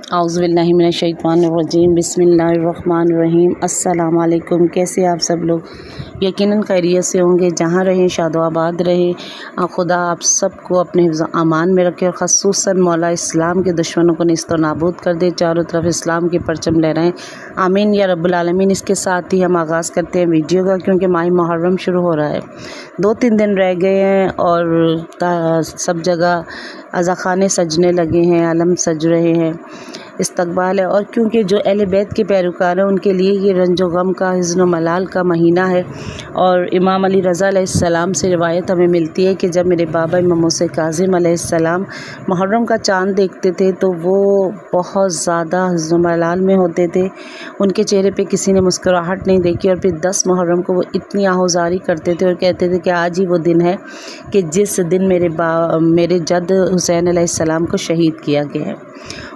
اعوذ باللہ من الشیطان الرجیم، بسم اللہ الرحمن الرحیم۔ السلام علیکم، کیسے آپ سب لوگ؟ یقیناً خیریت سے ہوں گے، جہاں رہیں شاد و آباد رہیں۔ خدا آپ سب کو اپنے حفظ و امان میں رکھے، اور خصوصاً مولا اسلام کے دشمنوں کو نیست و نابود کر دے، چاروں طرف اسلام کے پرچم لہرائیں، آمین یا رب العالمین۔ اس کے ساتھ ہی ہم آغاز کرتے ہیں ویڈیو کا، کیونکہ ماہ محرم شروع ہو رہا ہے، 2-3 دن رہ گئے ہیں اور سب جگہ عزاخانے سجنے لگے ہیں، علم سج رہے ہیں، استقبال ہے۔ اور کیونکہ جو اہل بیت کے پیروکار ہیں ان کے لیے یہ رنج و غم کا، حزن و ملال کا مہینہ ہے۔ اور امام علی رضا علیہ السلام سے روایت ہمیں ملتی ہے کہ جب میرے بابا امام موسیٰ کاظم علیہ السلام محرم کا چاند دیکھتے تھے تو وہ بہت زیادہ حزن و ملال میں ہوتے تھے، ان کے چہرے پہ کسی نے مسکراہٹ نہیں دیکھی۔ اور پھر 10 محرم کو وہ اتنی آہوزاری کرتے تھے اور کہتے تھے کہ آج ہی وہ دن ہے کہ جس دن میرے جد حسین علیہ السلام کو شہید کیا گیا ہے۔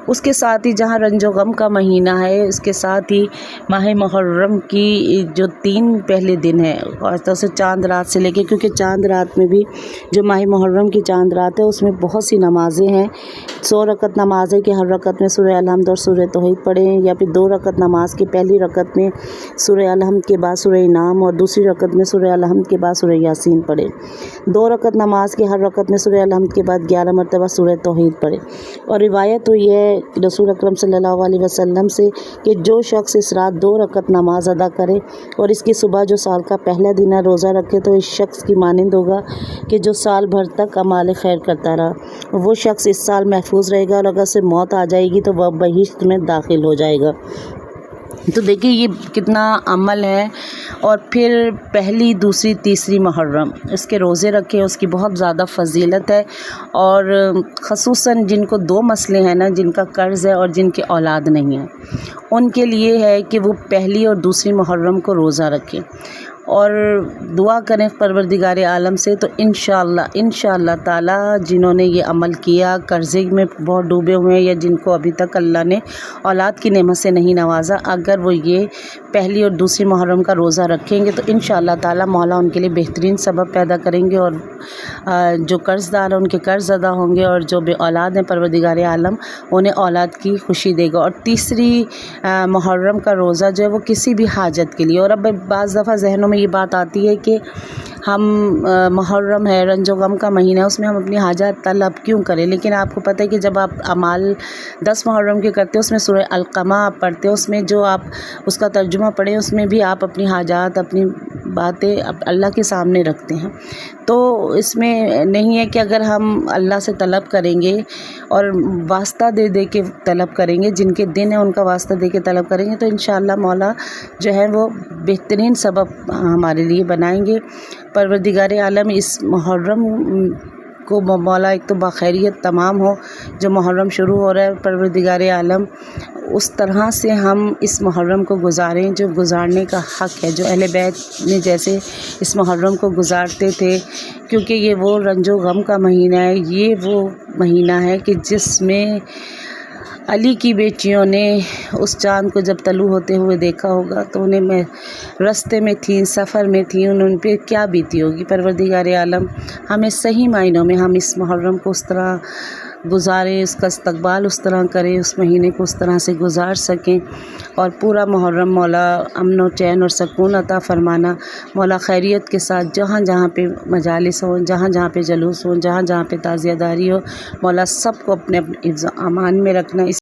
اس کے ساتھ ہی جہاں رنج و غم کا مہینہ ہے، اس کے ساتھ ہی ماہ محرم کی جو 3 پہلے دن ہے، خاص طور سے چاند رات سے لے کے، کیونکہ چاند رات میں بھی جو ماہ محرم کی چاند رات ہے اس میں بہت سی نمازیں ہیں۔ 100 رکعت نماز ہے کہ ہر رکعت میں سورہ الحمد اور سورہ توحید پڑھیں، یا پھر 2 رکعت نماز کی پہلی رکعت میں سورہ الحمد کے بعد سورہ انعام، اور دوسری رکعت میں سورہ الحمد کے بعد سورہ یاسین پڑھیں۔ 2 رکعت نماز کی ہر رکعت میں سورہ الحمد کے بعد 11 مرتبہ سورہ توحید پڑھیں۔ اور روایت ہوئی ہے رسول اکرم صلی اللہ علیہ وسلم سے کہ جو شخص اس رات 2 رکعت نماز ادا کرے اور اس کی صبح جو سال کا پہلا دن ہے روزہ رکھے تو اس شخص کی مانند ہوگا کہ جو سال بھر تک اعمال خیر کرتا رہا۔ وہ شخص اس سال محفوظ رہے گا، اور اگر اسے موت آ جائے گی تو وہ بہشت میں داخل ہو جائے گا۔ تو دیکھیں یہ کتنا عمل ہے۔ اور پھر پہلی، دوسری، تیسری محرم اس کے روزے رکھے، اس کی بہت زیادہ فضیلت ہے۔ اور خصوصاً جن کو 2 مسئلے ہیں نا، جن کا قرض ہے اور جن کی اولاد نہیں ہے، ان کے لیے ہے کہ وہ پہلی اور دوسری محرم کو روزہ رکھیں اور دعا کریں پروردگار عالم سے۔ تو انشاءاللہ تعالی جنہوں نے یہ عمل کیا، قرضے میں بہت ڈوبے ہوئے ہیں، یا جن کو ابھی تک اللہ نے اولاد کی نعمت سے نہیں نوازا، اگر وہ یہ پہلی اور دوسری محرم کا روزہ رکھیں گے تو انشاءاللہ تعالی مولا ان کے لیے بہترین سبب پیدا کریں گے، اور جو قرض دار ہیں ان کے قرض ادا ہوں گے، اور جو بے اولاد ہیں پروردگار عالم انہیں اولاد کی خوشی دے گا۔ اور تیسری محرم کا روزہ جو ہے وہ کسی بھی حاجت کے لیے۔ اور اب بعض دفعہ ذہنوں میں یہ بات آتی ہے کہ ہم محرم ہے، رنج و غم کا مہینہ ہے، اس میں ہم اپنی حاجات طلب کیوں کریں؟ لیکن آپ کو پتہ ہے کہ جب آپ اعمال 10 محرم کے کرتے ہیں، اس میں سورہ القمہ آپ پڑھتے ہیں، اس میں جو آپ اس کا ترجمہ پڑھیں، اس میں بھی آپ اپنی حاجات، اپنی باتیں اللہ کے سامنے رکھتے ہیں۔ تو اس میں نہیں ہے کہ اگر ہم اللہ سے طلب کریں گے اور واسطہ دے کے طلب کریں گے، جن کے دن ہیں ان کا واسطہ دے کے طلب کریں گے، تو انشاءاللہ مولا جو ہے وہ بہترین سبب ہمارے لیے بنائیں گے۔ پروردگار عالم اس محرم کو مولا ایک تو بخیریت تمام ہو، جو محرم شروع ہو رہا ہے، پروردگار عالم اس طرح سے ہم اس محرم کو گزاریں جو گزارنے کا حق ہے، جو اہل بیت نے جیسے اس محرم کو گزارتے تھے، کیونکہ یہ وہ رنج و غم کا مہینہ ہے۔ یہ وہ مہینہ ہے کہ جس میں علی کی بیٹیوں نے اس چاند کو جب طلوع ہوتے ہوئے دیکھا ہوگا تو انہیں رستے میں تھیں، سفر میں تھیں، ان پہ کیا بیتی ہوگی۔ پروردگار عالم ہمیں صحیح معنوں میں ہم اس محرم کو اس طرح گزاریں، اس کا استقبال اس طرح کریں، اس مہینے کو اس طرح سے گزار سکیں، اور پورا محرم مولا امن و چین اور سکون عطا فرمانا۔ مولا خیریت کے ساتھ جہاں جہاں پہ مجالس ہوں، جہاں جہاں پہ جلوس ہوں، جہاں جہاں پہ تعزیہ داری ہو، مولا سب کو اپنے حفظ و امان میں رکھنا۔